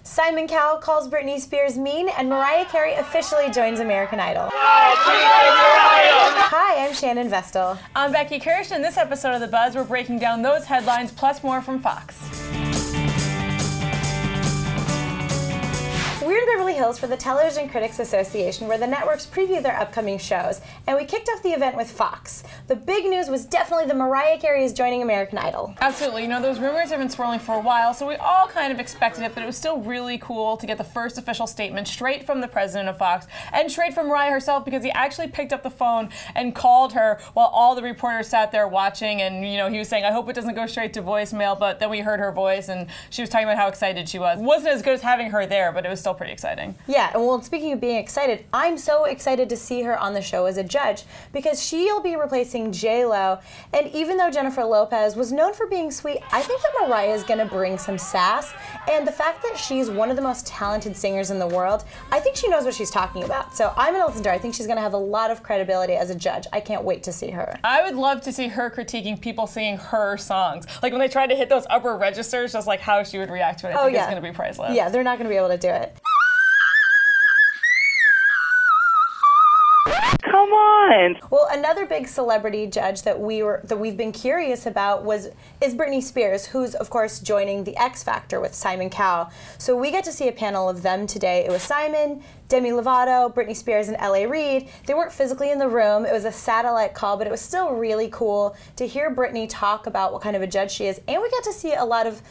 Simon Cowell calls Britney Spears mean, and Mariah Carey officially joins American Idol. Hi, I'm Shannon Vestal. I'm Becky Kirsch, and in this episode of The Buzz, we're breaking down those headlines plus more from Fox. We're in Beverly Hills for the Television Critics Association, where the networks preview their upcoming shows, and we kicked off the event with Fox. The big news was definitely that Mariah Carey is joining American Idol. Absolutely. You know, those rumors have been swirling for a while, so we all kind of expected it, but it was still really cool to get the first official statement straight from the president of Fox, and straight from Mariah herself, because he actually picked up the phone and called her while all the reporters sat there watching, and, you know, he was saying, I hope it doesn't go straight to voicemail, but then we heard her voice, and she was talking about how excited she was. It wasn't as good as having her there, but it was still pretty exciting. Yeah, and well, speaking of being excited, I'm so excited to see her on the show as a judge because she'll be replacing J-Lo, and even though Jennifer Lopez was known for being sweet, I think that Mariah is going to bring some sass, and the fact that she's one of the most talented singers in the world, I think she knows what she's talking about. So I'm going to listen to her. I think she's going to have a lot of credibility as a judge. I can't wait to see her. I would love to see her critiquing people singing her songs. Like when they tried to hit those upper registers, just like how she would react to it. I think it's going to be priceless. Yeah, they're not going to be able to do it. Come on. Well, another big celebrity judge that we've been curious about is Britney Spears, who's of course joining the X Factor with Simon Cowell. So we get to see a panel of them today. It was Simon, Demi Lovato, Britney Spears, and L.A. Reid. They weren't physically in the room. It was a satellite call, but it was still really cool to hear Britney talk about what kind of a judge she is. And we got to see a lot of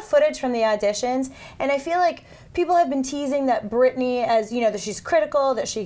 footage from the auditions. And I feel like people have been teasing that Britney, as you know, that she's critical, that she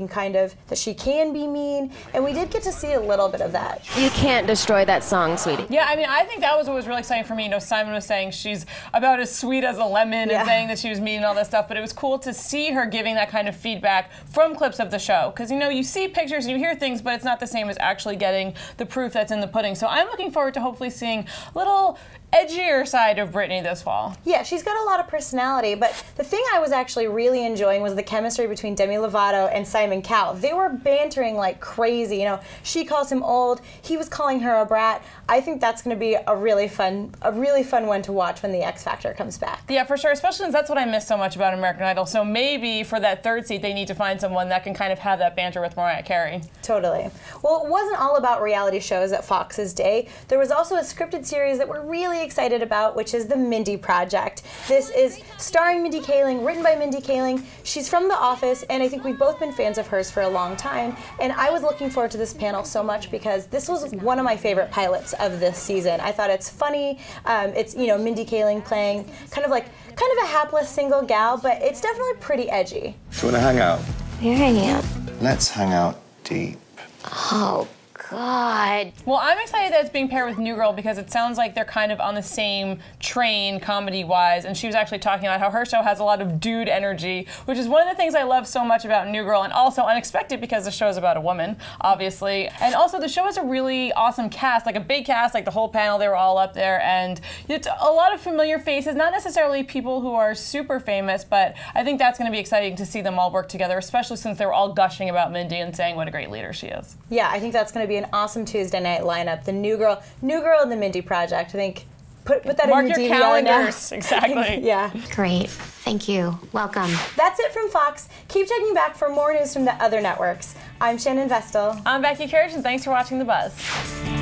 can be mean, and we did get to see a little bit of that. You can't destroy that song, sweetie. Yeah, I mean, I think that was what was really exciting for me. You know, Simon was saying she's about as sweet as a lemon and saying that she was mean and all that stuff, but it was cool to see her giving that kind of feedback from clips of the show. Because, you know, you see pictures and you hear things, but it's not the same as actually getting the proof that's in the pudding. So I'm looking forward to hopefully seeing a little edgier side of Britney this fall. Yeah, she's got a lot of personality, but the thing I was actually really enjoying was the chemistry between Demi Lovato and Simon Cowell. They were bantering like crazy. You know, she calls him old, he was calling her a brat. I think that's going to be a really fun one to watch when the X Factor comes back. Yeah, for sure, especially since that's what I miss so much about American Idol. So maybe for that third seat, they need to find someone that can kind of have that banter with Mariah Carey. Totally. Well, it wasn't all about reality shows at Fox's day. There was also a scripted series that we're really excited about, which is the Mindy Project. This is starring Mindy Kaling, written by Mindy Kaling. She's from The Office, and I think we've both been fans of hers for a long time. And I was looking forward to this panel so much because this was one of my favorite pilots of this season. I thought it's funny. It's, you know, Mindy Kaling playing kind of a hapless single gal, but it's definitely pretty edgy. Do you want to hang out? You're hanging out. Let's hang out deep. Oh, God. Well, I'm excited that it's being paired with New Girl because it sounds like they're kind of on the same train comedy-wise, and she was actually talking about how her show has a lot of dude energy, which is one of the things I love so much about New Girl, and also unexpected because the show is about a woman, obviously. And also the show has a really awesome cast, like a big cast, like the whole panel, they were all up there, and it's a lot of familiar faces, not necessarily people who are super famous, but I think that's going to be exciting to see them all work together, especially since they were all gushing about Mindy and saying what a great leader she is. Yeah, I think that's going to be an awesome Tuesday night lineup. The New Girl and the Mindy Project. I think put that Mark in your DVR calendars. Now. Exactly. Yeah. Great. Thank you. Welcome. That's it from Fox. Keep checking back for more news from the other networks. I'm Shannon Vestal. I'm Becky Kirsch, and thanks for watching The Buzz.